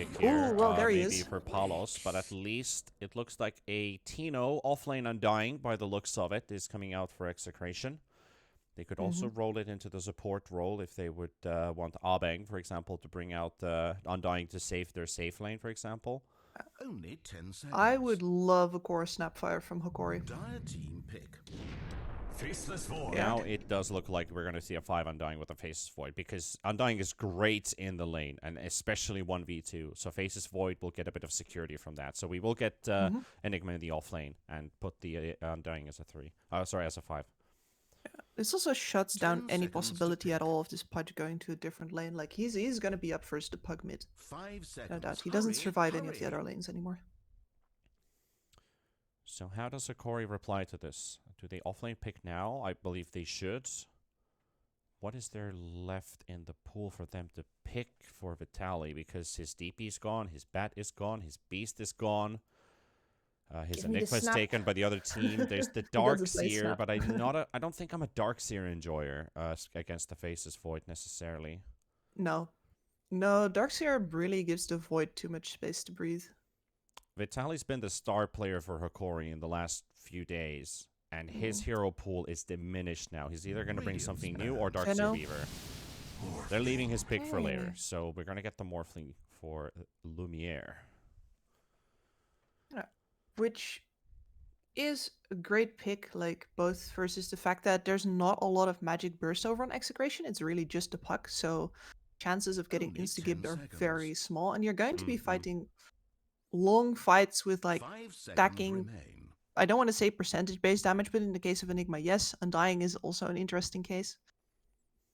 pick here. Oh, well, there he Maybe is. for Palos, but at least it looks like a Tino offlane Undying, by the looks of it, is coming out for Execration. They could also roll it into the support role if they would want Abeng, for example, to bring out Undying to save their safe lane, for example. Only 10 seconds. I would love a core Snapfire from Hokori. Dire team pick. Faceless Void. Yeah. Now it does look like we're going to see a 5 Undying with a Faceless Void, because Undying is great in the lane, and especially 1v2. So Faceless Void will get a bit of security from that. So we will get Enigma in the off lane and put the Undying as a 3. Sorry, as a 5. This also shuts down 10 any seconds to possibility at pick. all of this Pudge going to a different lane. Like, he's going to be up first to Pug mid. 5 seconds. No doubt. He doesn't Hurry, survive any of the hurry. other lanes anymore. So how does Hokori reply to this? Do they offlane pick now? I believe they should. What is there left in the pool for them to pick for Vitaly? Because his DP is gone, his Bat is gone, his Beast is gone. His Give me the Enigma is snap. taken by the other team. There's the doesn't play Darkseer, snap. but I don't think I'm a Darkseer enjoyer against the Faceless Void necessarily. No. No, Darkseer really gives the Void too much space to breathe. Vitaly's been the star player for Hokori in the last few days, and his hero pool is diminished now. He's either going to bring Radiant's something new or Tenno. Darkseer Weaver. They're leaving his pick for later, Okay. so we're going to get the Morphling for Lumiere. Which is a great pick, like, both versus the fact that there's not a lot of magic burst over on Execration. It's really just a puck, so chances of getting Only 10 insta-gibbed are seconds. very small, and you're going to be Mhm. fighting long fights with, like, 5 seconds stacking. remain. I don't want to say percentage-based damage, but in the case of Enigma, yes, Undying is also an interesting case.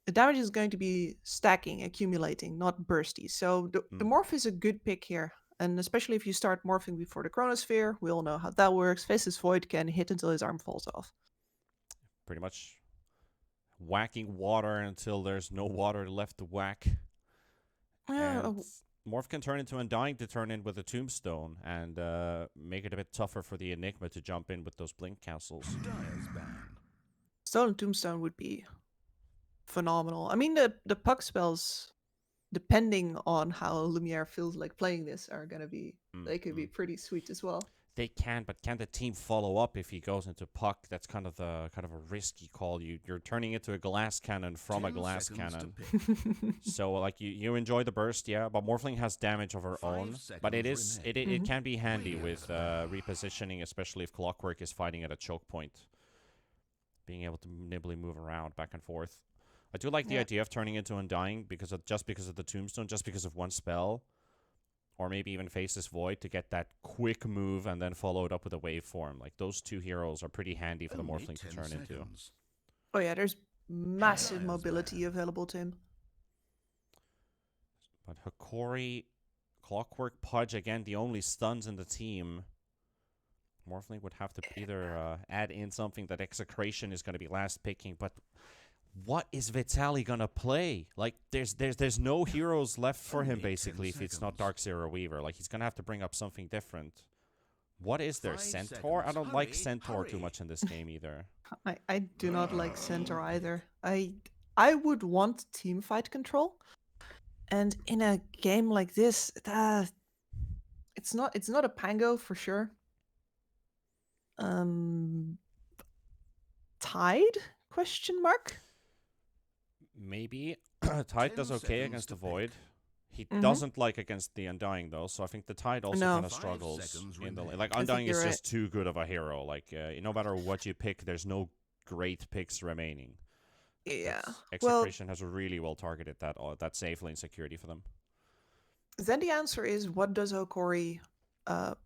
The damage is going to be stacking, accumulating, not bursty. So the Morph is a good pick here. And especially if you start morphing before the Chronosphere, we all know how that works. Faceless Void can hit until his arm falls off. Pretty much whacking water until there's no water left to whack. Yeah, And Morph can turn into Undying to turn in with a Tombstone and make it a bit tougher for the Enigma to jump in with those Blink Castles. Dire's ban. Stolen Tombstone would be phenomenal. I mean, the puck spells, depending on how Lumiere feels like playing this, are going to be, they could be pretty sweet as well. They can, but can the team follow up if he goes into puck? That's kind of a risky call. You're turning into a glass cannon from a 10 glass seconds to cannon. pick. So like you enjoy the burst, yeah, but Morphling has damage of her 5 own. But it seconds is remain. it can be handy Radiant's with repositioning, especially if Clockwork is fighting at a choke point. Being able to nimbly move around back and forth. I do like the idea of turning into Undying because of the Tombstone, just because of one spell. Or maybe even Faceless Void to get that quick move and then follow it up with a waveform. Like, those two heroes are pretty handy for the Only Morphling to 10 turn into. seconds. Oh yeah, there's massive Dire's mobility ban. available to him. But Hokori, Clockwork, Pudge, again, the only stuns in the team. Morphling would have to either add in something that Execration is going to be last picking, but what is Vitaly going to play? Like, there's no heroes left for him, Only 10 basically, if it's not seconds. Darkseer or Weaver. Like, he's going to have to bring up something different. What is there? 5 Centaur? I seconds. don't like Hurry, Centaur too hurry. much in this game either. I do not like Centaur either. I would want team fight control. And in a game like this, it's not a Pango for sure. Tide? Question mark? Maybe. Tide 10 does okay seconds against to the Void. He Mhm. doesn't like against the Undying, though, so I think the Tide also No. kind of 5 struggles seconds in the remain. like I think Undying is you're just too good of a hero. Like no matter what you pick, there's no great picks remaining. Yeah. That's- Well, Execration has really well targeted that safe lane security for them. then the answer is, what does Hokori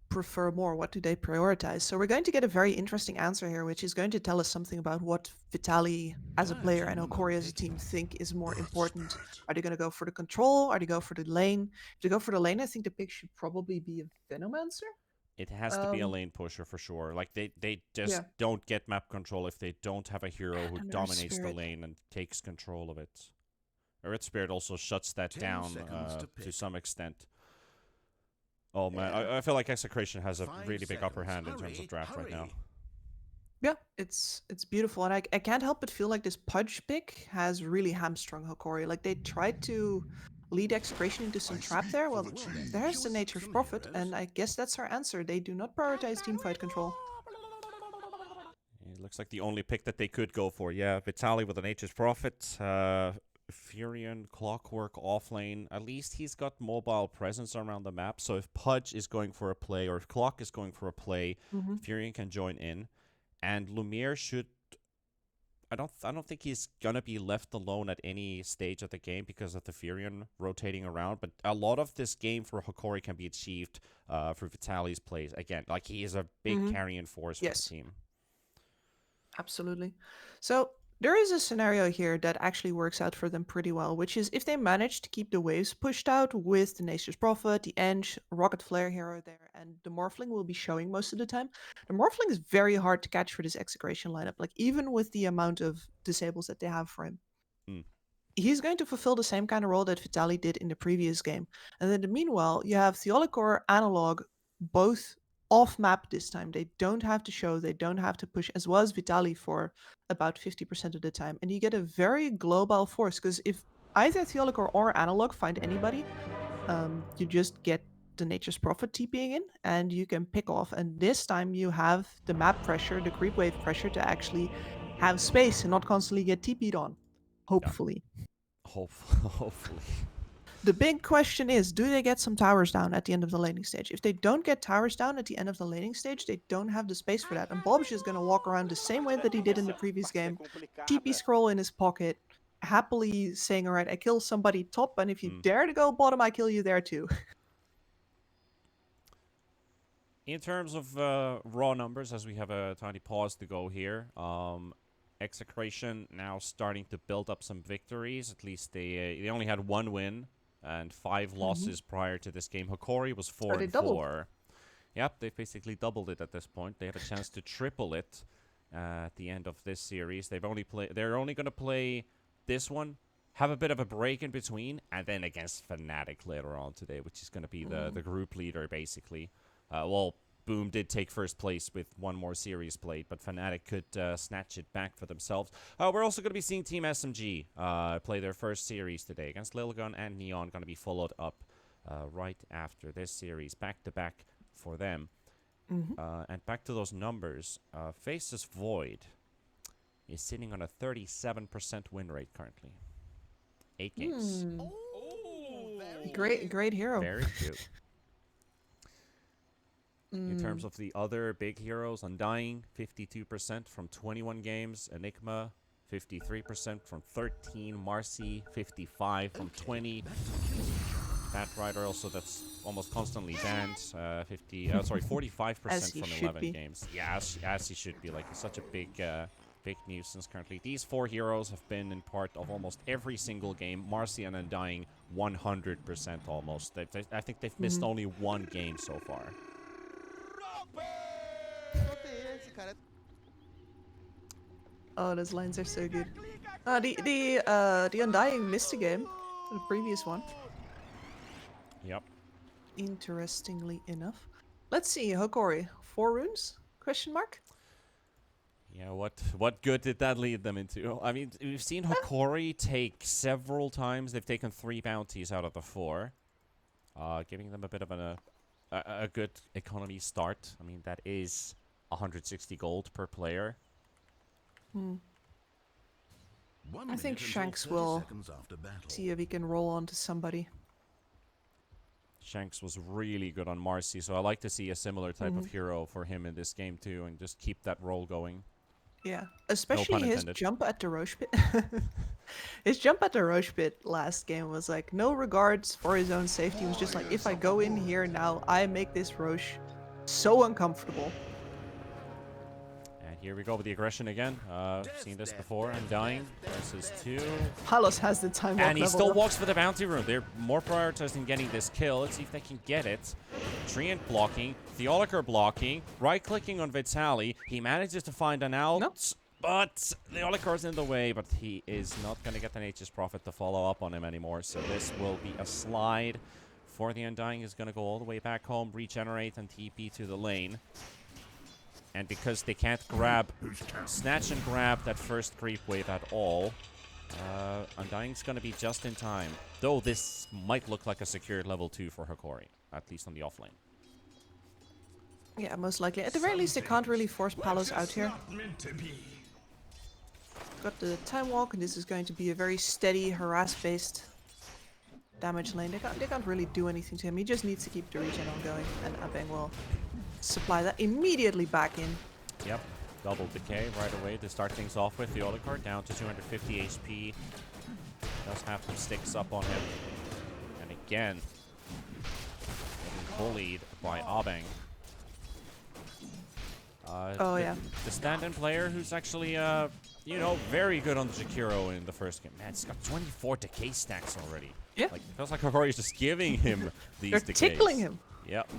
prefer more? What do they prioritize? So we're going to get a very interesting answer here, which is going to tell us something about what Vitaly as a player and Hokori as a team think is more important. Are they going to go for the control? Are they go for the lane? If they go for the lane, I think the pick should probably be a Venomancer. It has to be a Um, lane pusher for sure. Like they just Yeah. don't get map control if they don't have a hero who And Earth dominates the Spirit. lane and takes control of it. Earth Spirit also shuts that 10 down seconds to to pick. some extent. Oh man, I feel like Execration has a 5 really big upper seconds. hand in terms Hurry, of draft right now. hurry. Yeah, it's beautiful, and I can't help but feel like this Pudge pick has really hamstrung Hokori. Like, they tried to lead Execration into some trap there? Well, there's the Nature's Prophet, and I guess that's our answer. They do not prioritize teamfight control. It looks like the only pick that they could go for. Yeah, Vitaly with the Nature's Prophet. Furion, Clockwork, offlane. At least he's got mobile presence around the map. So if Pudge is going for a play, or if Clock is going for a play, Furion can join in. And Lumiere should... I don't think he's gonna be left alone at any stage of the game because of the Furion rotating around. But a lot of this game for Hokori can be achieved for Vitaly's plays. Again, like he is a big carrying force for the team. Absolutely. So there is a scenario here that actually works out for them pretty well, which is if they manage to keep the waves pushed out with the Nature's Prophet, the Eng, Rocket Flare hero there, and the Morphling will be showing most of the time. The Morphling is very hard to catch for this Execration lineup, like even with the amount of disables that they have for him. He's going to fulfill the same kind of role that Vitaly did in the previous game. And then meanwhile, you have Theolicor, Analog, both off-map this time. They don't have to show, they don't have to push, as well as Vitaly for about 50% of the time. And you get a very global force, because if either Theolicor or Analog find anybody, you just get the Nature's Prophet TPing in, and you can pick off. And this time you have the map pressure, the creep wave pressure to actually have space and not constantly get TP'd on. Hopefully. Yeah. Hopefully. The big question is, do they get some towers down at the end of the laning stage? If they don't get towers down at the end of the laning stage, they don't have the space for that. And Bob's is going to walk around the same way that he did in the previous game. TP scroll in his pocket, happily saying, all right, I kill somebody top, and if you dare to go bottom, I kill you there too. In terms of raw numbers, as we have a tiny pause to go here, Execration now starting to build up some victories. At least they only had 1 win and 5 losses prior to this game. Hokori was 4-4. Yep, they've basically doubled it at this point. They have a chance to triple it at the end of this series. They're only going to play this one, have a bit of a break in between, and then against Fnatic later on today, which is going to be the group leader basically. Well, Boom did take first place with 1 more series played, but Fnatic could snatch it back for themselves. We're also going to be seeing Team SMG play their first series today against Lilgun and Neon. Going to be followed up right after this series, back-to-back for them. And back to those numbers, Faceless Void is sitting on a 37% win rate currently. 8 games. Great hero. Very good. In terms of the other big heroes, Undying, 52% from 21 games. Enigma, 53% from 13. Marcy, 55 from 20. Bat Rider also, that's almost constantly banned. 45% from 11 games. Yeah, as he should be. Like, he's such a big nuisance currently. These 4 heroes have been in part of almost every single game. Marcy and Undying, 100% almost. I think they've missed only 1 game so far. Oh, those lines are so good. The Undying missed a game, the previous one. Yep. Interestingly enough. Let's see, Hokori, 4 runes? Question mark? Yeah, what good did that lead them into? I mean, we've seen Hokori take several times. They've taken 3 bounties out of the 4, giving them a bit of a good economy start. I mean, that is 160 gold per player. I think Shanks will see if he can roll onto somebody. Shanks was really good on Marcy, so I like to see a similar type of hero for him in this game too, and just keep that roll going. Yeah, especially his jump at the Roche pit. His jump at the Roche pit last game was like, no regards for his own safety. He was just like, if I go in here now, I make this Roche so uncomfortable. And here we go with the aggression again. Seen this before. Undying versus 2. Palos has the time walk. And he still walks for the bounty rune. They're more prioritizing getting this kill. Let's see if they can get it. Treant blocking. Theolicor blocking. Right-clicking on Vitaly. He manages to find an out. Nope. But Theolicor's in the way, but he is not going to get the Nature's Prophet to follow up on him anymore. So this will be a slide for the Undying. Is going to go all the way back home, regenerate, and TP to the lane. And because they can't snatch and grab that first creep wave at all, Undying's gonna be just in time. Though this might look like a secured level 2 for Hokori, at least on the offlane. Yeah, most likely. At the very least, they can't really force Palos out here. Not meant to be. Got the time walk, and this is going to be a very steady, harass-based damage lane. They can't really do anything to him. He just needs to keep the regen on going, and Abeng will supply that immediately back in. Yep, double decay right away to start things off with. The Olicard down to 250 HP. Does have some sticks up on him. And again, getting bullied by Abeng. Oh, yeah. The stand-in player who's actually, you know, very good on the Jakiro in the first game. Man, it's got 24 decay stacks already. Yeah. Like, it feels like Hokori's just giving him these They're decays. tickling him. Yep.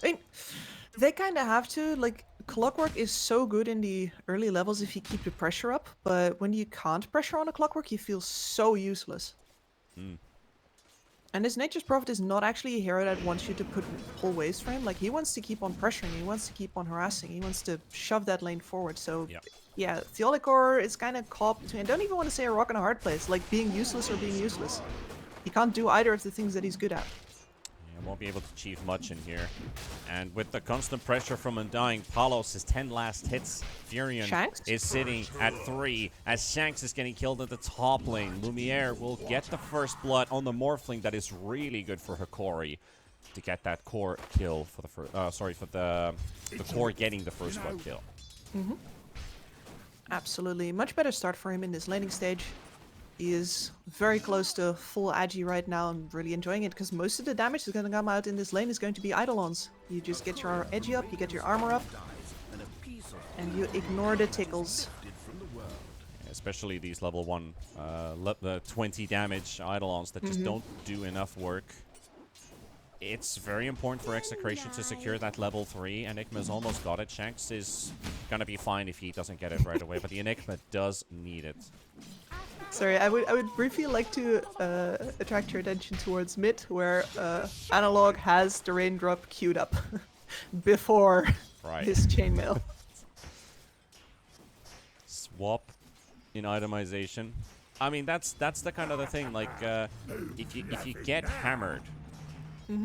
I mean, they kind of have to. Like, Clockwork is so good in the early levels if you keep the pressure up, but when you can't pressure on a Clockwork, you feel so useless. And this Nature's Prophet is not actually a hero that wants you to pull waves for him. Like, he wants to keep on pressuring, he wants to keep on harassing, he wants to shove that lane forward. So, Yep. yeah, Theolicor is kind of caught between. I don't even want to say a rock and a hard place, like being useless or being useless. He can't do either of the things that he's good at. Yeah, won't be able to achieve much in here. And with the constant pressure from Undying, Palos, his 10 last hits. Furion Shanks? is sitting at 3 as Shanks is getting killed at the top lane. Lumiere will get the first blood on the Morphling. That is really good for Hokori to get that core kill for the first. For the core getting the first blood kill. Absolutely. Much better start for him in this laning stage. He is very close to full Agi right now. I'm really enjoying it because most of the damage that's going to come out in this lane is going to be Eidolons. You just get your Agi up, you get your armor up, and you ignore the tickles. Especially these level 1, the 20 damage Eidolons that just don't do enough work. It's very important for Execration to secure that level 3. Enigma's almost got it. Shanks is gonna be fine if he doesn't get it right away, but the Enigma does need it. Sorry, I would briefly like to attract your attention towards mid, where Analog has the raindrop queued up before Right. his chainmail. Swap in itemization. I mean, that's the kind of the thing. Like, if you get hammered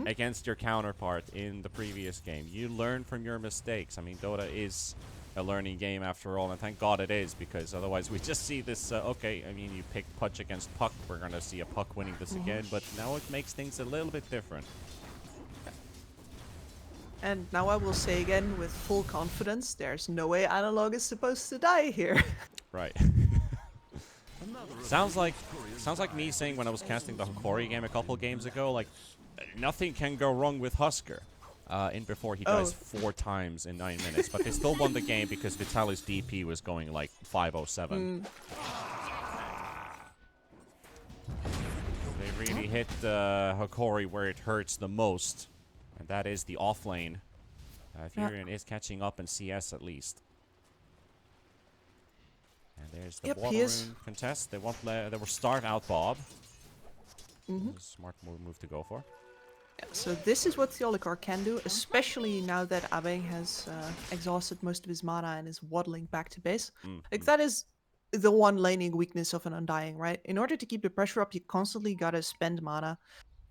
against your counterpart in the previous game, you learn from your mistakes. I mean, Dota is a learning game after all, and thank God it is, because otherwise we just see this, okay, I mean, you picked Puck against Puck, we're gonna see a Puck winning this again, but now it makes things a little bit different. And now I will say again with full confidence, there's no way Analog is supposed to die here. Right. sounds like me saying when I was casting the Hokori game a couple games ago, like, nothing can go wrong with Husker. In before he dies 4 times in 9 minutes, but they still won the game because Vitaly's DP was going like 507. They really hit Hokori where it hurts the most, and that is the offlane. Furion is catching up in CS at least. And there's the Yep, he is. Waterrune contest. They will start out Bob. Smart move to go for. So this is what Theolicor can do, especially now that Abeng has exhausted most of his mana and is waddling back to base. Like, that is the one laning weakness of an Undying, right? In order to keep the pressure up, you constantly gotta spend mana.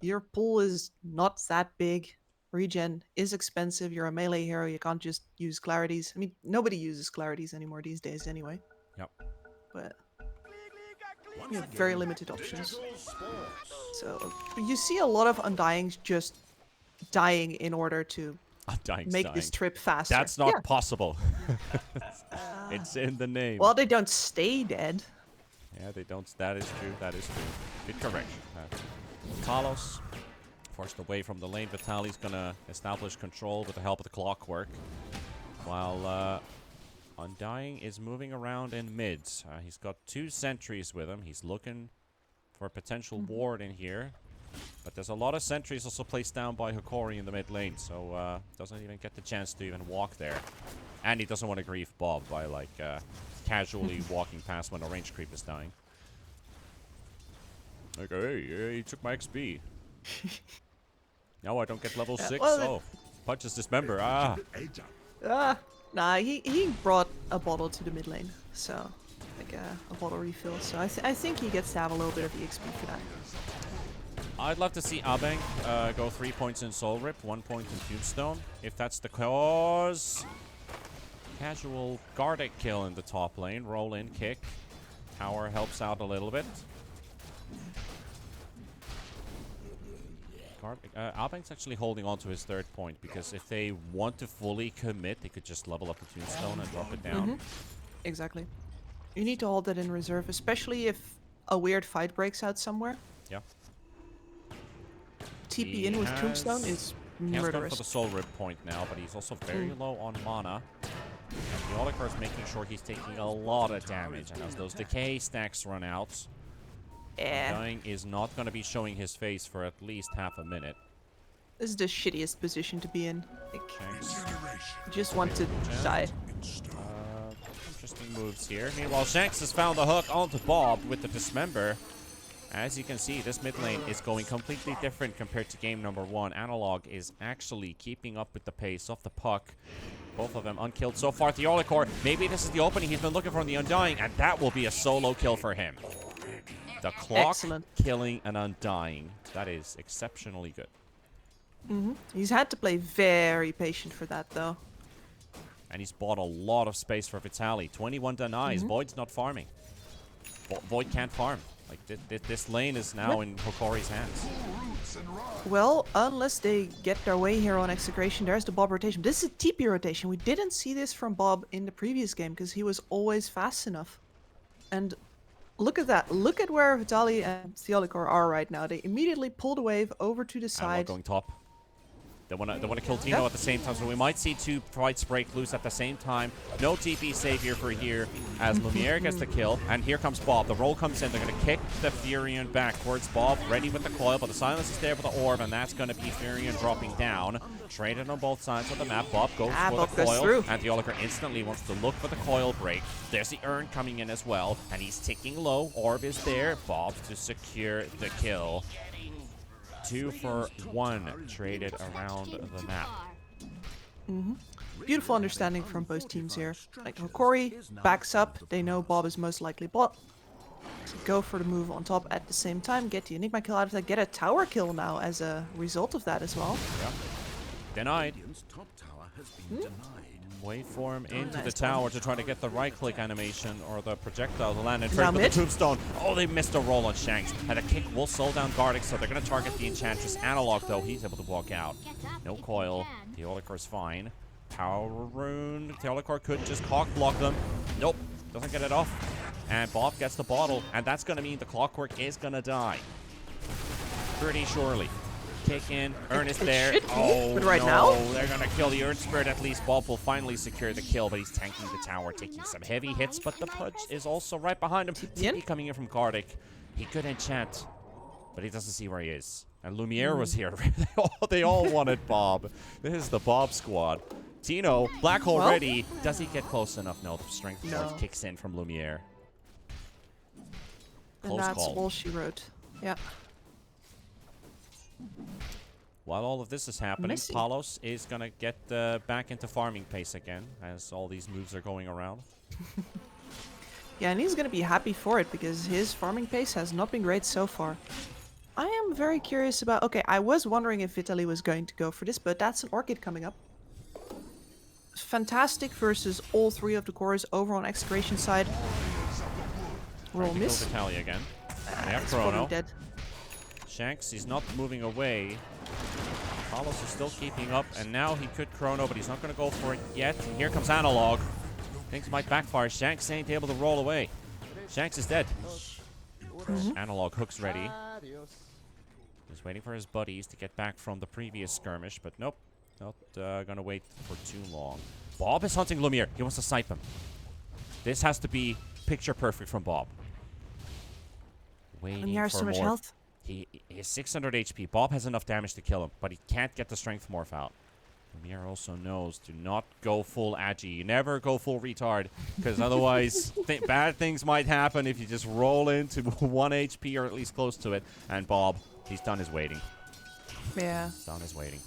Your pool is not that big. Regen is expensive. You're a melee hero. You can't just use Clarities. I mean, nobody uses Clarities anymore these days anyway. Yep. But you have very limited options. So you see a lot of Undyings just dying in order to Undying's make dying. this trip faster. That's not Yeah. possible. It's in the name. Well, they don't stay dead. Yeah, they don't. That is true. That is true. Good correction. Talos forced away from the lane. Vitaly's gonna establish control with the help of the Clockwork, while Undying is moving around in mids. He's got 2 sentries with him. He's looking for a potential ward in here, but there's a lot of sentries also placed down by Hokori in the mid lane, so doesn't even get the chance to even walk there. And he doesn't want to grief Bob by like casually walking past when a range creep is dying. Like, hey, he took my XP. Now I don't get level 6. well, Punches dismember. Ah. Nah, he brought a bottle to the mid lane, so like a bottle refill. So I think he gets to have a little bit of EXP for that. I'd love to see Abeng go 3 points in Soul Rip, 1 point in Tombstone. If that's the cause. Casual Gardic kill in the top lane. Roll in, kick. Tower helps out a little bit. Abeng's actually holding on to his 3rd point because if they want to fully commit, they could just level up the Tombstone and drop it down. Exactly. You need to hold that in reserve, especially if a weird fight breaks out somewhere. Yeah. TP in with Tombstone is He has gone for murderous. the Soul Rip point now, but he's also very low on mana. And the Oliver is making sure he's taking a lot of damage. And as those decay stacks run out, Dying is not going to be showing his face for at least half a minute. This is the shittiest position to be in. Like, Shanks, you just want to die. interesting moves here. Meanwhile, Shanks has found the hook onto Bob with the Dismember. As you can see, this mid lane is going completely different compared to game number 1. Analog is actually keeping up with the pace of the puck. Both of them unkilled so far. Theolicor, maybe this is the opening he's been looking for in the Undying, and that will be a solo kill for him. The clock Excellent. killing an Undying. That is exceptionally good. He's had to play very patient for that, though. And he's bought a lot of space for Vitaly. 21 denies. Void's not farming. Void can't farm. Like, this lane is now in Hokori's hands. Well, unless they get their way here on Execration, there's the Bob rotation. This is a TP rotation. We didn't see this from Bob in the previous game because he was always fast enough. And look at that. Look at where Vitaly and Theolicor are right now. They immediately pull the wave over to the Analog side. going top. They want to kill Tino at the same time, so we might see 2 fights break loose at the same time. No TP savior for here as Lumiere gets the kill. And here comes Bob. The roll comes in. They're going to kick the Furion back towards Bob, ready with the coil, but the silence is there with the orb, and that's going to be Furion dropping down. Traded on both sides of the map. Bob goes for Bob the goes coil, through. and the Oliver instantly wants to look for the coil break. There's the urn coming in as well, and he's ticking low. Orb is there. Bob to secure the kill. 2 for 1 traded around the map. Beautiful understanding from both teams here. Like, Hokori backs up. They know Bob is most likely bot. So go for the move on top at the same time. Get the Enigma kill out of that. Get a tower kill now as a result of that as well. Yeah. Denied. Radiant's top tower has been denied. Wait for him into the nice. tower to try to get the right-click animation or the projectile to land in Now first with the mid. tombstone. Oh, they missed a roll on Shanks. And a kick will slow down Gardic, so they're going to target the Enchantress. Analog, though, he's able to walk out. No coil. The Theolicor's fine. Power Rune. Theolicor could just cock block them. Nope. Doesn't get it off. And Bob gets the bottle. And that's going to mean the Clockwork is going to die. Pretty surely. Kick in. Urn is It there. should be, Oh, but right no. now? They're going to kill the Urn Spirit. At least Bob will finally secure the kill, but he's tanking the tower, taking some heavy hits. But the Pudge is also right behind him. TP coming in from Gardic. He could enchant, but he doesn't see where he is. And Lumiere was here. they all wanted Bob. This is the Bob squad. Tino, Black Hole Well? ready. Does he get close enough? No, the Strength Charge No. kicks in from Lumiere. And Close that's call. all she wrote. Yeah. While all of this is happening, Messy. Palos is going to get back into farming pace again as all these moves are going around. Yeah, and he's going to be happy for it because his farming pace has not been great so far. I am very curious about... Okay, I was wondering if Vitaly was going to go for this, but that's an Orchid coming up. Fantastic versus all 3 of the cores over on Execration side. Roll Trying to kill miss. Vitaly again. They have It's probably Chrono. dead. Shanks, he's not moving away. Palos is still keeping up, and now he could Chrono, but he's not going to go for it yet. And here comes Analog. Things might backfire. Shanks ain't able to roll away. Shanks is dead. Analog hook's ready. He's waiting for his buddies to get back from the previous skirmish, but nope. Not gonna wait for too long. Bob is hunting Lumiere. He wants to snipe him. This has to be picture perfect from Bob. Waiting And he has for so much more. health. He is 600 HP. Bob has enough damage to kill him, but he can't get the strength morph out. Lumiere also knows to not go full agi. You never go full retard, because otherwise bad things might happen if you just roll into 1 HP or at least close to it. And Bob, he's done his waiting. Yeah. He's done his waiting.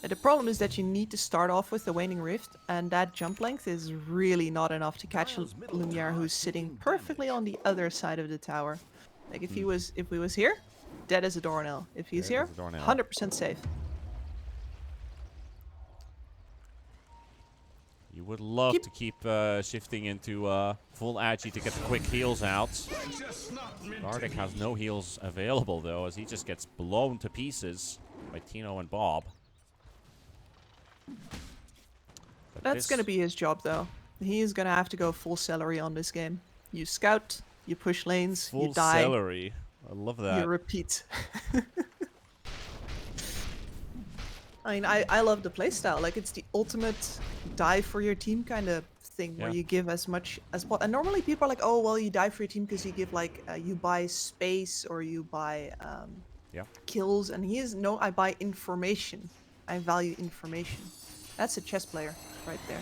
The problem is that you need to start off with the Waning Rift, and that jump length is really not enough to catch Lumiere, who's sitting perfectly on the other side of the tower. Like if he was here, dead as a doornail. If he's Dead here, as a doornail. 100% safe. You would love to keep shifting into full agi to get the quick heals out. Gardic has no heals available though, as he just gets blown to pieces by Tino and Bob. But That's going to be his job, though. He's going to have to go full celery on this game. You scout, you push lanes, you full die, celery. I love that. you repeat. I mean, I love the playstyle. Like, it's the ultimate die for your team kind of thing, where Yeah. you give as much as possible. And normally people are like, oh, well, you die for your team because you give, like, you buy space or you buy Yeah. kills. And he is, no, I buy information. I value information. That's a chess player right there.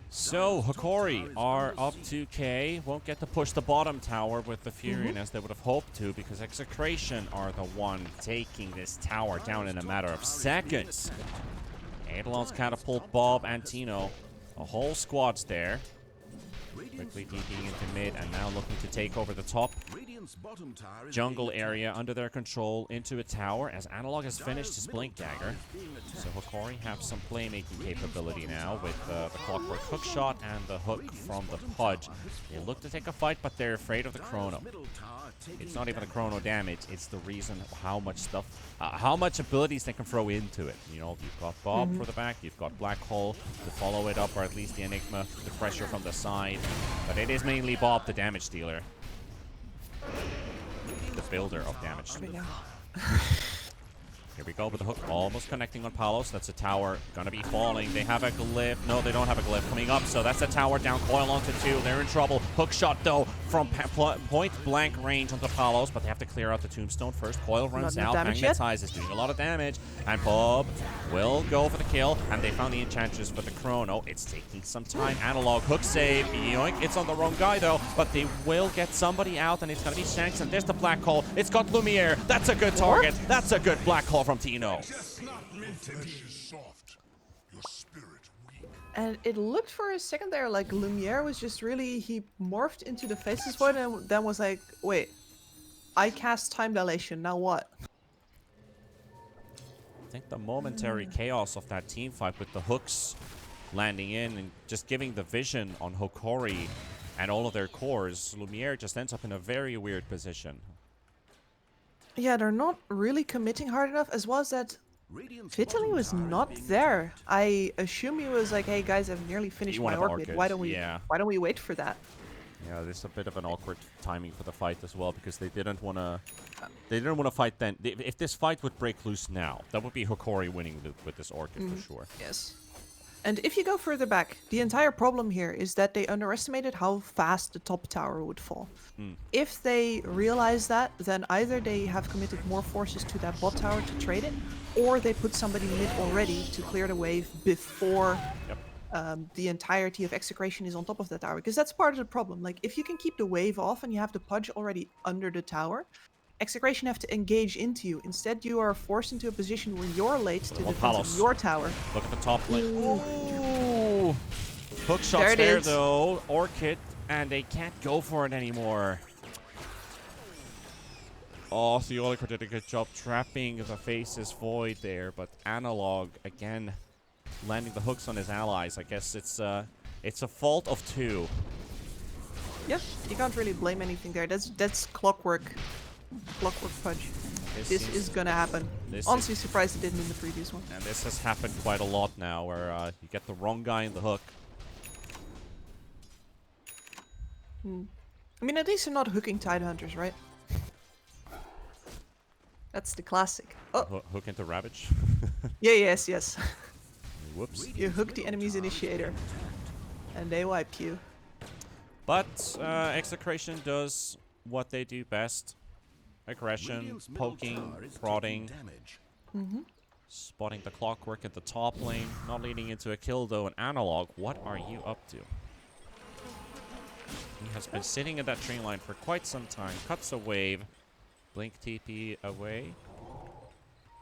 So, Hokori are up 2k. Won't get to push the bottom tower with the Furion as they would have hoped to, because Execration are the one taking this tower down in a matter of seconds. Eidolon's catapult, Bob, and Tino. A whole squad's there. Quickly DPing into mid and now looking to take over the top jungle area under their control into a tower, as Analog has finished his Blink Dagger. So Hokori have some playmaking capability now with the Clockwork hook shot and the hook from the Pudge. They look to take a fight, but they're afraid of the Chrono. It's not even the Chrono damage, it's the reason how much stuff, how much abilities they can throw into it. You know, you've got Bob for the back, you've got Black Hole to follow it up, or at least the Enigma, the pressure from the side. But it is mainly Bob, the damage dealer. The builder of damage. Here we go with the hook, almost connecting on Palos. That's a tower, gonna be falling. They have a glyph. No, they don't have a glyph coming up, so that's a tower down. Coil onto 2. They're in trouble. Hook shot, though, from point blank range onto Palos, but they have to clear out the tombstone first. Coil runs out. Magnetize is doing a lot of damage, and Bob will go for the kill, and they found the Enchantress for the Chrono. It's taking some time. Analog hook save. Yoink. It's on the wrong guy, though, but they will get somebody out, and it's gonna be Shanks, and there's the Black Hole. It's got Lumiere. That's a good target. That's a good Black Hole from Tino. And it looked for a second there like Lumiere was just really, he morphed into the Faceless Void and then was like, wait, I cast Time Dilation, now what? I think the momentary chaos of that team fight with the hooks landing in and just giving the vision on Hokori and all of their cores, Lumiere just ends up in a very weird position. Yeah, they're not really committing hard enough, as well as that Vitaly was not there. I assume he was like, hey guys, I've nearly finished my Orchid. Why don't we wait for that? Yeah, this is a bit of an awkward timing for the fight as well, because they didn't want to fight then. If this fight would break loose now, that would be Hokori winning with this Orchid for sure. Yes. And if you go further back, the entire problem here is that they underestimated how fast the top tower would fall. If they realize that, then either they have committed more forces to that bot tower to trade it, or they put somebody mid already to clear the wave before the entirety of Execration is on top of that tower. Because that's part of the problem. Like, if you can keep the wave off and you have the Pudge already under the tower, Execration have to engage into you. Instead, you are forced into a position where you're late to defend your tower. Look at the top lane. Ooh! Hook shots there, though. Orchid, and they can't go for it anymore. Oh, Theolica did a good job trapping the Faceless Void there, but Analog, again, landing the hooks on his allies. I guess it's a fault of 2. Yeah, you can't really blame anything there. That's Clockwork Pudge. This is gonna happen. Honestly surprised it didn't in the previous one. And this has happened quite a lot now, where you get the wrong guy in the hook. I mean, at least you're not hooking Tidehunters, right? That's the classic. Oh, Hook into Ravage. yeah, yes. Whoops. You hook the enemy's initiator, and they wipe you. But Execration does what they do best. Aggression, poking, prodding, spotting the Clockwork at the top lane, not leading into a kill though. An Analog, what are you up to? He has been sitting in that tree line for quite some time. Cuts a wave. Blink TP away.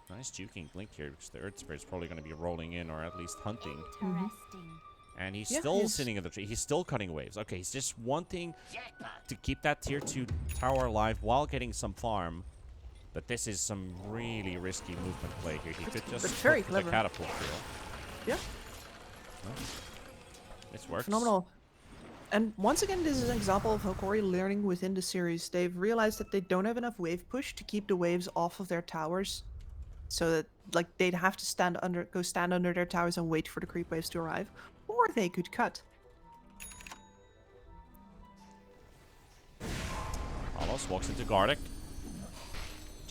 Nice juking Blink here, because the Earth Spirit's probably going to be rolling in, or at least hunting. Interesting. And he's Yeah, still he's- sitting in the tree. He's still cutting waves. Okay, he's just wanting to keep that tier 2 tower alive while getting some farm. But this is some really risky movement play here. He could just but very hook the clever. catapult field. Yeah, This works. phenomenal. And once again, this is an example of Hokori learning within the series. They've realized that they don't have enough wave push to keep the waves off of their towers. So that, like, they'd have to go stand under their towers and wait for the creep waves to arrive. Or they could cut. Carlos walks into Gardic.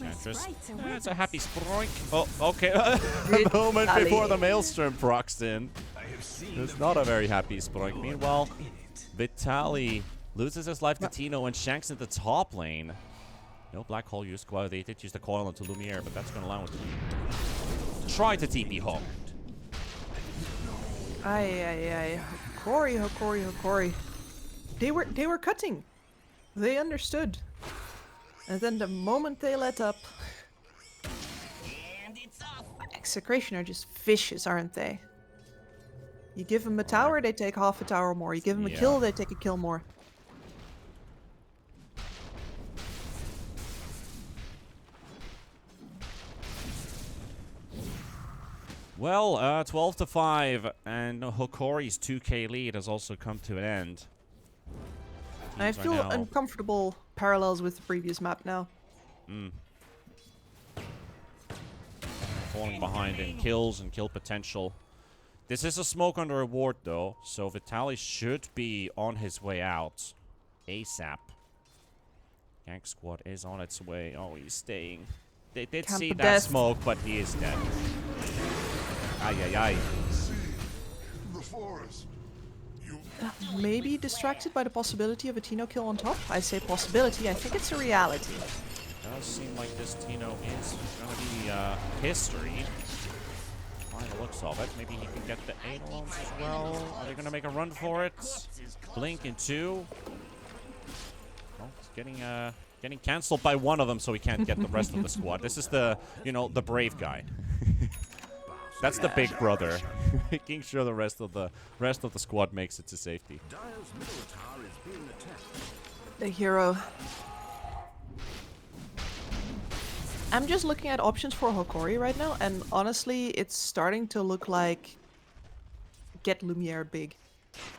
My Chantress. sprites are It's a wizards. happy sproink. Oh, okay. A moment before the Maelstrom procs in. I have seen It's the not a very happy sproink. Meanwhile, in it. Vitali loses his life to Tino and Shanks in the top lane. No black hole used. Well, they did use the coil onto Lumiere, but that's going to allow him to try to TP home. Aye. Hokori. They were cutting. They understood. And then the moment they let up, Execration are just vicious, aren't they? You give them a tower, they take half a tower more. You give them a Yeah. kill, they take a kill more. Well, 12 to 5, and Hokori's 2k lead has also come to an end. I Teams are feel now- uncomfortable parallels with the previous map now. falling behind in kills and kill potential. This is a smoke under a ward though, so Vitali should be on his way out ASAP. Gank squad is on its way. Oh, he's staying. They did Camp see of that death. smoke, but he is dead. Ay. The forest. You Maybe distracted by the possibility of a Tino kill on top? I say possibility, I think it's a reality. Does seem like this Tino is going to be history. By the looks of it, maybe he can get the Eidolons as well. Are they going to make a run for it? Blink in 2. Oh, it's getting cancelled by one of them, so he can't get the rest of the squad. This is the, the brave guy. That's the big brother, making sure the rest of the squad makes it to safety. Dire's middle tower is being attacked. The hero. I'm just looking at options for Hokori right now, and honestly, it's starting to look like get Lumiere big.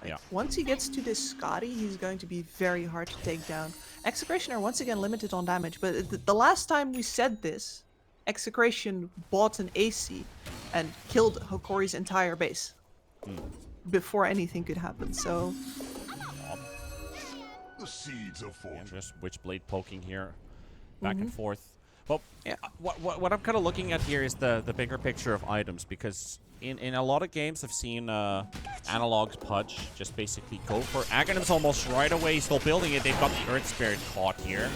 Like, Yeah. once he gets to this Scotty, he's going to be very hard to take down. Execration are once again limited on damage, but the last time we said this, Execration bought an AC and killed Hokori's entire base before anything could happen. So the seeds of And fortune. just Witchblade poking here, back and forth. Well, Yeah. what I'm kind of looking at here is the bigger picture of items, because in a lot of games I've seen Analog's Pudge just basically go for Aghanim's almost right away. He's still building it. They've got the Earth Spirit caught here.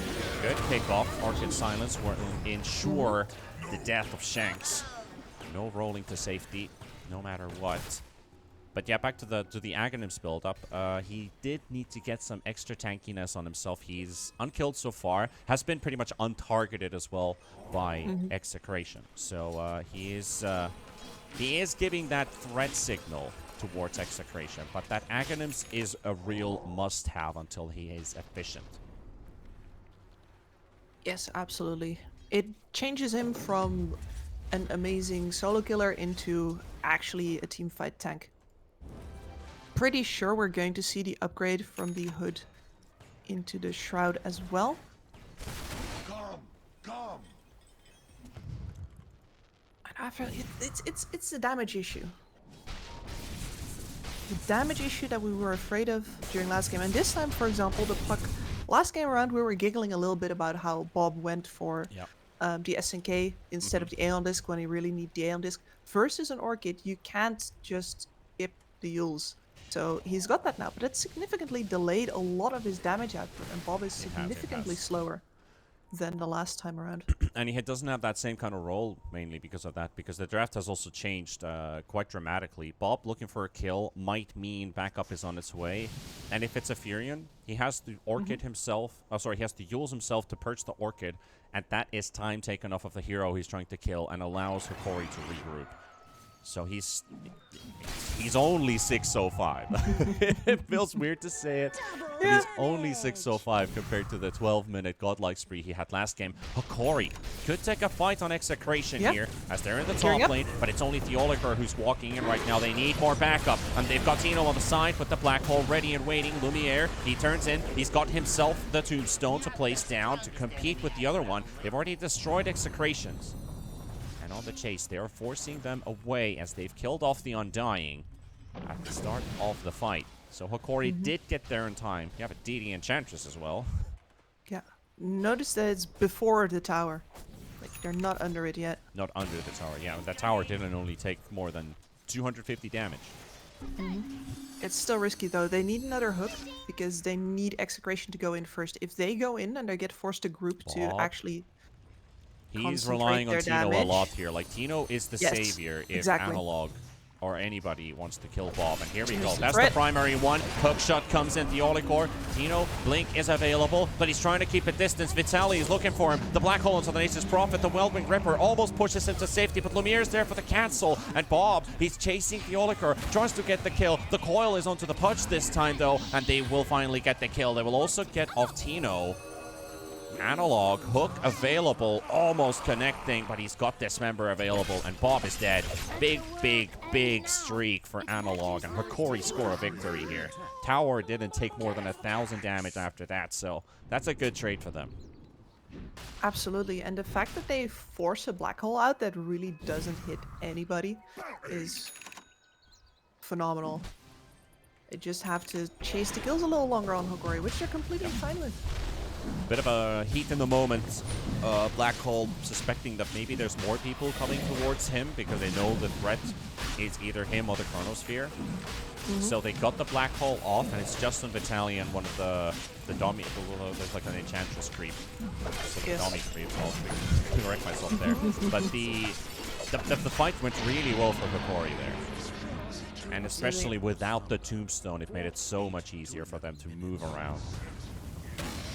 Good kickoff. Orchid Silence will ensure the death of Shanks. No rolling to safety, no matter what. But yeah, back to the Aghanim's build up. He did need to get some extra tankiness on himself. He's unkilled so far. Has been pretty much untargeted as well by Execration. So he is giving that threat signal towards Execration. But that Aghanim's is a real must-have until he is efficient. yes, absolutely. It changes him from an amazing solo killer into actually a teamfight tank. Pretty sure we're going to see the upgrade from the hood into the shroud as well. Come. And I feel it's a damage issue. The damage issue that we were afraid of during last game, and this time, for example, the puck. Last game around, we were giggling a little bit about how Bob went for the SNK instead of the Aeon Disc when he really need the Aeon Disc. Versus an Orchid, you can't just skip the Yules. So he's got that now, but it significantly delayed a lot of his damage output, and Bob is It has, it significantly has. slower. than the last time around. And he doesn't have that same kind of role, mainly because of that, because the draft has also changed quite dramatically. Bob looking for a kill might mean backup is on its way, and if it's a Furion, he has to Orchid himself, he has to use himself to perch the Orchid, and that is time taken off of the hero he's trying to kill and allows Hokori to regroup. So he's only 605. It feels weird to say it. But he's only 605 compared to the 12-minute godlike spree he had last game. Hokori could take a fight on Execration here as they're in the top lane, but it's only Theoliker who's walking in right now. They need more backup, and they've got Tino on the side with the black hole ready and waiting. Lumiere, he turns in. He's got himself the tombstone to place down to compete with the other one. They've already destroyed Execrations. On the chase, they are forcing them away as they've killed off the Undying at the start of the fight. So Hokori did get there in time. You have a DD Enchantress as well. Yeah. Notice that it's before the tower. Like, they're not under it yet. Not under the tower, yeah. That tower didn't only take more than 250 damage. It's still risky, though. They need another hook because they need Execration to go in first. If they go in and they get forced to group to actually... He's concentrate relying on their Tino a damage. lot here. Like, Tino is the savior if Analog or anybody wants to kill Bob. And here we go. That's the primary one. Hook shot comes in. Theolicor. Tino, Blink is available, but he's trying to keep a distance. Vitali is looking for him. The Black Hole into the Nature's Prophet. The Whelming Ripper almost pushes him to safety, but Lumiere's there for the cancel. And Bob, he's chasing Theolicor, tries to get the kill. The coil is onto the Pudge this time, though, and they will finally get the kill. They will also get off Tino. Analog, hook available, almost connecting, but he's got Dismember available, and Bob is dead. Big, big, big streak for Analog, and Hokori score a victory here. Tower didn't take more than 1,000 damage after that, so that's a good trade for them. Absolutely, and the fact that they force a black hole out that really doesn't hit anybody is phenomenal. They just have to chase the kills a little longer on Hokori, which they're completely fine with. Bit of a heat in the moment. Black Hole suspecting that maybe there's more people coming towards him because they know the threat is either him or the Chronosphere. So they got the Black Hole off, and it's just on Battalion, one of the dummy. There's like an Enchantress creep. So the dummy creep. I'll correct myself there. But the fight went really well for Hokori there. And especially without the Tombstone, it made it so much easier for them to move around.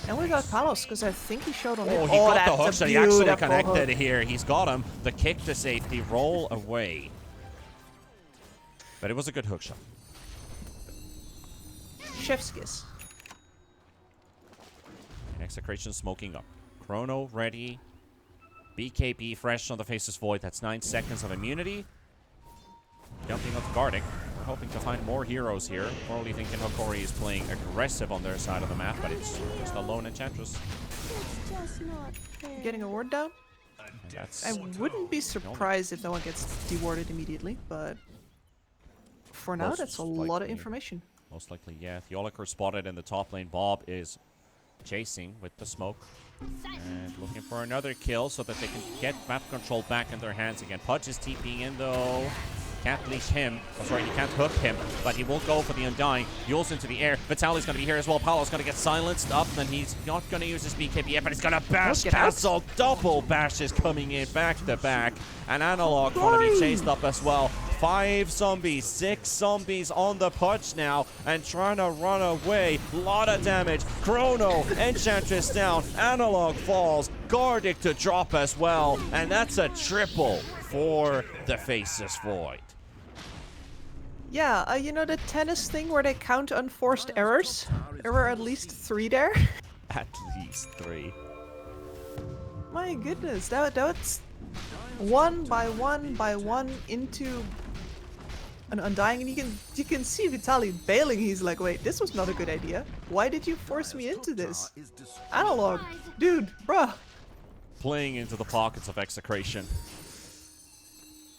And we got Palos, because I think he showed on Oh, he got the hook shot. He actually connected here. He's got him. The kick to safety. Roll away. But it was a good hook shot. Chef's kiss. And Execration smoking up. Chrono ready. BKB fresh on the Faceless Void. That's 9 seconds of immunity. Jumping onto Gardic. We're hoping to find more heroes here. We're only thinking Hokori is playing aggressive on their side of the map, but it's just a lone Enchantress. Getting a ward down? I wouldn't be surprised if no one gets dewarded immediately, but for now, that's a lot of information. Most likely, yeah. Theoliker spotted in the top lane. Bob is chasing with the smoke. And looking for another kill so that they can get map control back in their hands again. Pudge is TPing in, though. Can't leash him. Oh, sorry, he can't hook him, but he will go for the Undying. Yules into the air. Vitali's going to be here as well. Paolo's going to get silenced up, and he's not going to use his BKB yet, but he's going to bash Castle. Double bashes coming in back to back. And Analog going to be chased up as well. 5 zombies, 6 zombies on the Pudge now, and trying to run away. Lot of damage. Chrono, Enchantress down. Analog falls. Gardic to drop as well, and that's a triple for the Faceless Void. Yeah, you know the tennis thing where they count unforced errors? There were at least 3 there. At least 3. My goodness, that's one by one into an Undying, and you can see Vitali bailing. He's like, wait, this was not a good idea. Why did you force me into this? Analog, dude, bruh. Playing into the pockets of Execration.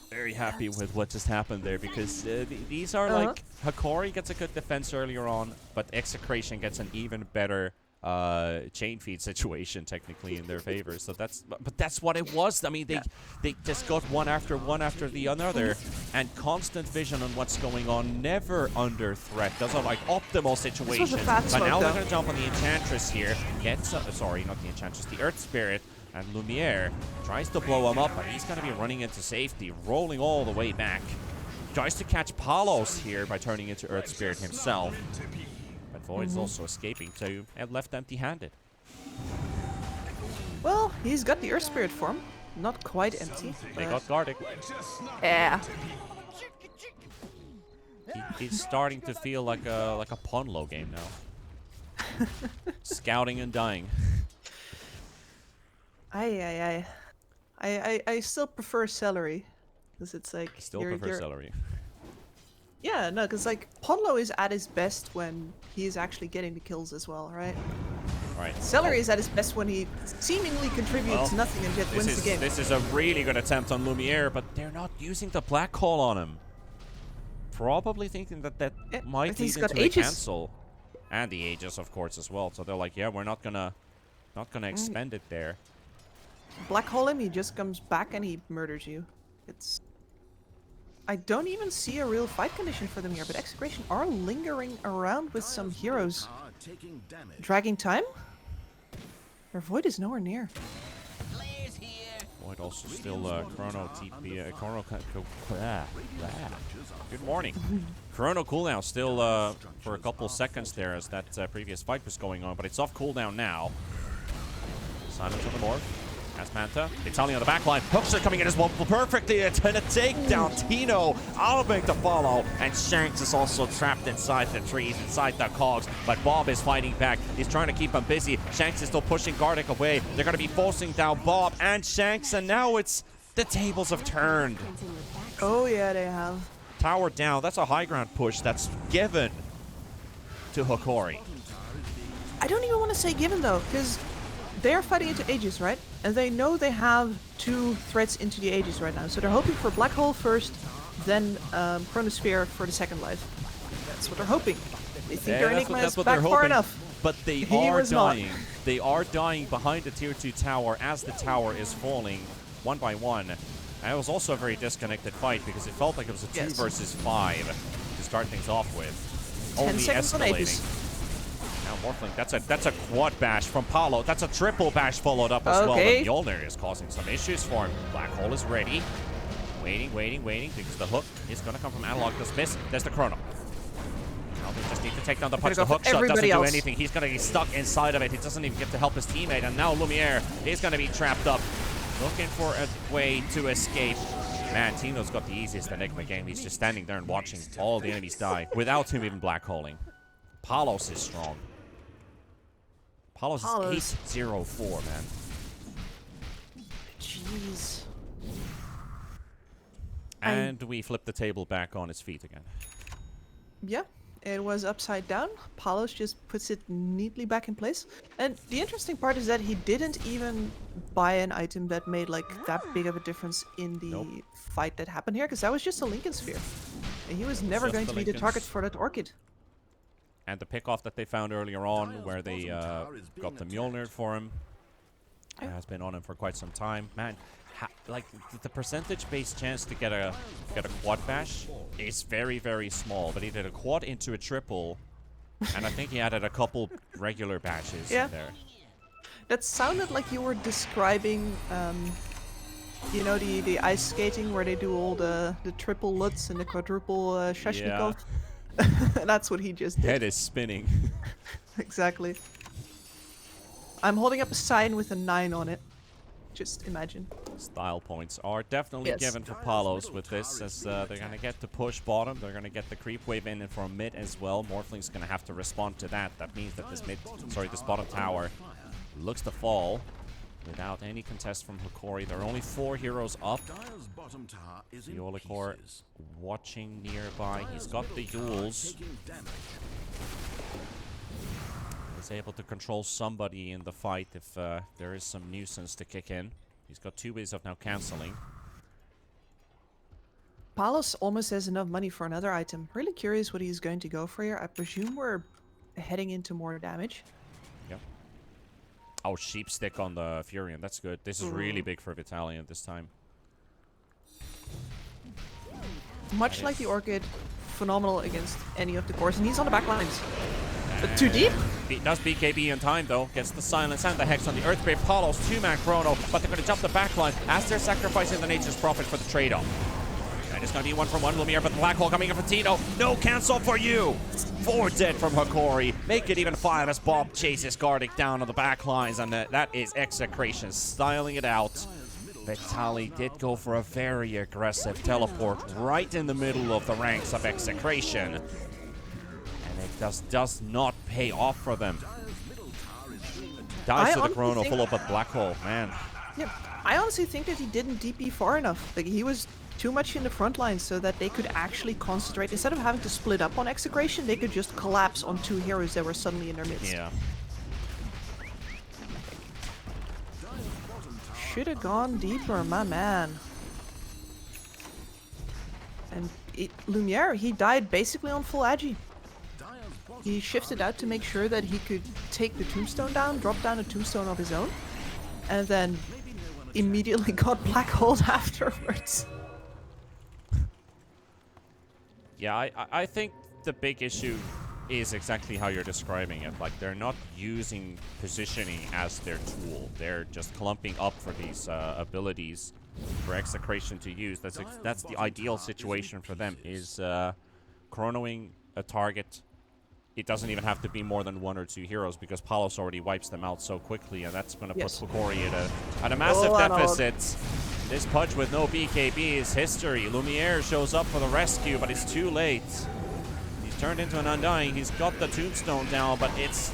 Very happy with what just happened there, because these are like, Hokori gets a good defense earlier on, but Execration gets an even better chain feed situation technically in their favor. So but that's what it was. I mean, they just got one after the other, and constant vision on what's going on, never under threat. Those are like optimal situations. fat But smoke, now they're though. gonna jump on the Enchantress here. Sorry, not the Enchantress, the Earth Spirit. And Lumiere tries to blow him up, but he's gonna be running into safety, rolling all the way back. Tries to catch Palos here by turning into Earth Spirit himself. But Void's also escaping to and left empty-handed. Well, he's got the Earth Spirit form. Not quite empty. They but- got Gardic. Yeah. He's starting to feel like a Ponlo game now. Scouting and dying. I still prefer Celery. Because it's like... Still prefer Celery. Yeah, no, because like, Ponlo is at his best when he is actually getting the kills as well, right? Right. Celery is at his best when he seemingly contributes Well, nothing and yet wins the game. This is a really good attempt on Lumiere, but they're not using the Black Hole on him. Probably thinking that Yeah, might but he's lead got into a Aegis. cancel. And the Aegis, of course, as well. So they're like, yeah, we're not gonna expend it there. Black hole him, he just comes back and he murders you. It's... I don't even see a real fight condition for them here, but Execration are lingering around with some heroes. Tower taking damage. Dragging time? Their Void is nowhere near. Void also still Chrono TP, Chrono... Good morning. Chrono cooldown still for a couple seconds there as that previous fight was going on, but it's off cooldown now. Silence on the morph. As Manta, Italian on the backline. Hooks are coming in as well perfectly. It's gonna take down Tino. Alving to follow. And Shanks is also trapped inside the trees, inside the cogs. But Bob is fighting back. He's trying to keep him busy. Shanks is still pushing Gardic away. They're gonna be forcing down Bob and Shanks, and now it's the tables have turned. Oh yeah, they have. Tower down. That's a high ground push that's given to Hokori. I don't even want to say given though, because they're fighting into Aegis, right? And they know they have 2 threats into the Aegis right now. So they're hoping for Black Hole first, then Chronosphere for the second life. That's what they're hoping. They think their Enigma is back far enough. But they He are was not. dying. They are dying behind the tier 2 tower as the tower is falling one by one. And it was also a very disconnected fight because it felt like it was a 2 Yes. versus 5 to start things off with. 10 Only seconds on Aegis. escalating. Now Morphling, that's a quad bash from Paolo. That's a triple bash followed up as well. Okay. But Mjolnir is causing some issues for him. Black Hole is ready. Waiting, because the hook is going to come from Analog. Does miss. There's the Chrono. Now they just need to take down the punch. go The for hook shot doesn't everybody do else. anything. He's going to be stuck inside of it. He doesn't even get to help his teammate. And now Lumiere is going to be trapped up. Looking for a way to escape. Man, Tino's got the easiest Enigma game. He's just standing there and watching all the enemies die without him even black holing. Palos is strong. Palos is 8-0-4, man. Jeez. And we flip the table back on its feet again. Yeah, it was upside down. Palos just puts it neatly back in place. And the interesting part is that he didn't even buy an item that made like that big of a difference in the Nope. fight that happened here, because that was just a Lincoln Sphere. And he was never Just going the to be the target Lincolns. for that Orchid. And the pick-off that they found earlier on, where they got the Mjolnir for him, has been on him for quite some time. Man, like the percentage-based chance to get a quad bash is very, very small. But he did a quad into a triple, and I think he added a couple regular bashes in there. That sounded like you were describing, you know, the ice skating where they do all the triple Lutz and the quadruple Shashnikov. That's what he just did. Head is spinning. Exactly. I'm holding up a sign with a 9 on it. Just imagine. Style points are definitely Yes. given for Palos with this, as they're going to get to push bottom. They're going to get the creep wave in for mid as well. Morphling's going to have to respond to that. That means that this bottom tower looks to fall without any contest from Hokori. There are only 4 heroes up. Dire's bottom tower is in Yolikor pieces. watching nearby. He's got the Yules. Taking damage. He's able to control somebody in the fight if there is some nuisance to kick in. He's got 2 ways of now canceling. Palos almost has enough money for another item. Really curious what he's going to go for here. I presume we're heading into more damage. Yep. Oh, sheep stick on the Furion. That's good. This is really big for Vitalian this time. Much like the Orchid, phenomenal against any of the cores, and he's on the back lines. But too deep? Does BKB in time, though. Gets the silence and the hex on the Earthgrave. Paulos, 2-man chrono, but they're going to jump the backline as they're sacrificing the Nature's Prophet for the trade-off. And it's going to be 1-for-1. Lumiere, but the Black Hole coming in for Tino. No cancel for you. 4 dead from Hokori. Make it even 5 as Bob chases Gardic down on the backlines, and that is Execration styling it out. Vitali did go for a very aggressive teleport right in the middle of the ranks of Execration. And it does not pay off for them. Dies to the chrono, full up a black hole, man. Yeah, I honestly think that he didn't DP far enough. Like, he was too much in the front line so that they could actually concentrate. Instead of having to split up on Execration, they could just collapse on 2 heroes that were suddenly in their midst. Yeah. Should have gone deeper, my man. And Lumiere, he died basically on full agi. He shifted out to make sure that he could take the tombstone down, drop down a tombstone of his own, and then immediately got black holed afterwards. Yeah, I think the big issue is exactly how you're describing it. Like, they're not using positioning as their tool. They're just clumping up for these abilities for Execration to use. That's the ideal situation for them, is chronoing a target. It doesn't even have to be more than 1 or 2 heroes, because Palos already wipes them out so quickly, and that's going to put Hokori at a massive deficit. This Pudge with no BKB is history. Lumiere shows up for the rescue, but it's too late. Turned into an Undying. He's got the tombstone down, but it's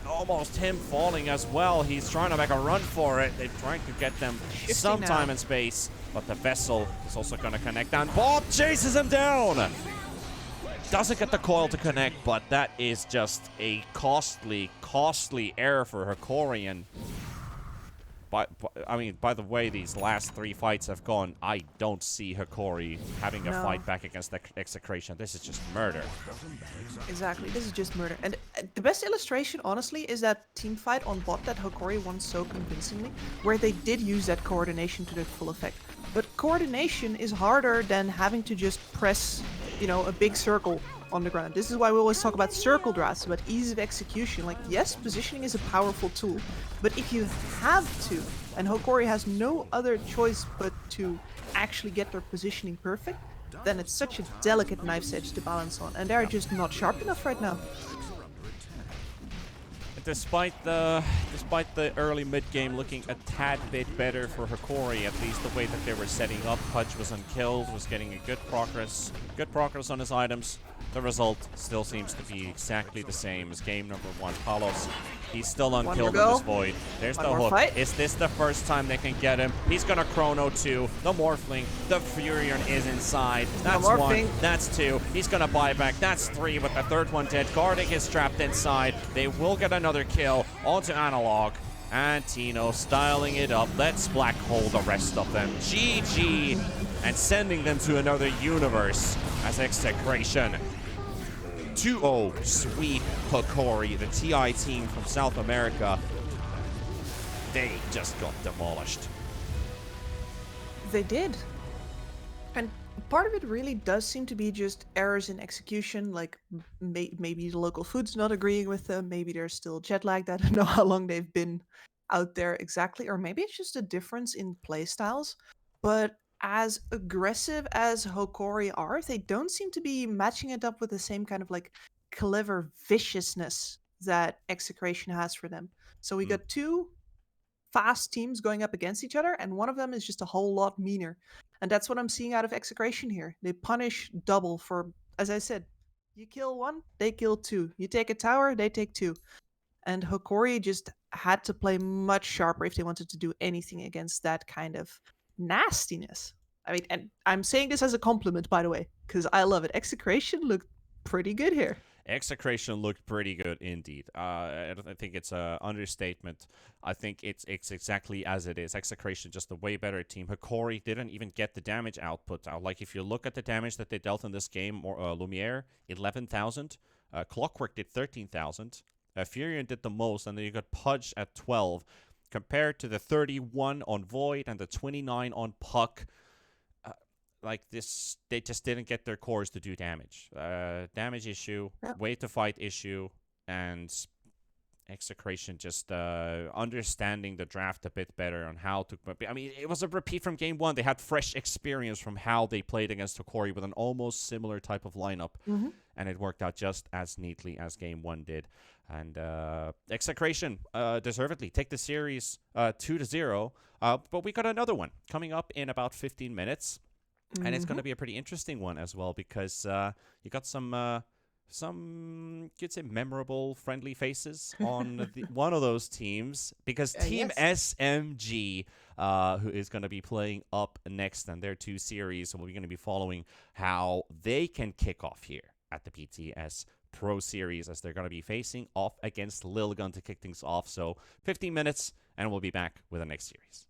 almost him falling as well. He's trying to make a run for it. They're trying to get them some time and space, but the vessel is also going to connect down. Bob chases him down! Doesn't get the coil to connect, but that is just a costly error for Hokori. And by the way these last 3 fights have gone, I don't see Hokori having a fight back against the Execration. This is just murder. Exactly, this is just murder. And the best illustration, honestly, is that team fight on bot that Hokori won so convincingly, where they did use that coordination to their full effect. But coordination is harder than having to just press, a big circle on the ground. This is why we always talk about circle drafts, about ease of execution. Like, yes, positioning is a powerful tool, but if you have to, and Hokori has no other choice but to actually get their positioning perfect, then it's such a delicate knife's edge to balance on, and they're just not sharp enough right now. Despite the early mid-game looking a tad bit better for Hokori, at least the way that they were setting up, Pudge was unkilled, was getting a good progress on his items. The result still seems to be exactly the same as game number 1. Palos, he's still unkilled in this void. There's the hook. Fight. Is this the first time they can get him? He's gonna chrono 2. The Morphling, the Furion is inside. That's 1. That's 2. He's gonna buy back. That's 3, with the 3rd one dead. Gardic is trapped inside. They will get another kill onto Analog. And Tino styling it up. Let's black hole the rest of them. GG. And sending them to another universe as Execration 2-0 sweep Hokori, the TI team from South America. They just got demolished. They did. And part of it really does seem to be just errors in execution, like maybe the local food's not agreeing with them, maybe they're still jet lagged, I don't know how long they've been out there exactly, or maybe it's just a difference in playstyles. But as aggressive as Hokori are, they don't seem to be matching it up with the same kind of like clever viciousness that Execration has for them. So we got 2 fast teams going up against each other, and one of them is just a whole lot meaner. And that's what I'm seeing out of Execration here. They punish double for, as I said, you kill 1, they kill 2. You take a tower, they take 2. And Hokori just had to play much sharper if they wanted to do anything against that kind of nastiness. I mean, and I'm saying this as a compliment, by the way, because I love it. Execration looked pretty good here. Execration looked pretty good indeed. I think it's an understatement. I think it's exactly as it is. Execration just a way better team. Hokori didn't even get the damage output out. Like, if you look at the damage that they dealt in this game, Lumiere 11,000, Clockwork did 13,000. Furion did the most, and then you got Pudge at 12, compared to the 31 on Void and the 29 on Puck. Like this, they just didn't get their cores to do damage. Damage issue, Yep. way to fight issue, and Execration just understanding the draft a bit better on how to. I mean, it was a repeat from game one. They had fresh experience from how they played against Hokori with an almost similar type of lineup, and it worked out just as neatly as game one did. And Execration deservedly take the series 2-0. But we got another one coming up in about 15 minutes. And it's going to be a pretty interesting one as well, because you got some you'd say memorable friendly faces on one of those teams, because Team SMG, who is going to be playing up next in their 2 series, and we're going to be following how they can kick off here at the BTS Pro Series, as they're going to be facing off against Lilgun to kick things off. So 15 minutes, and we'll be back with the next series.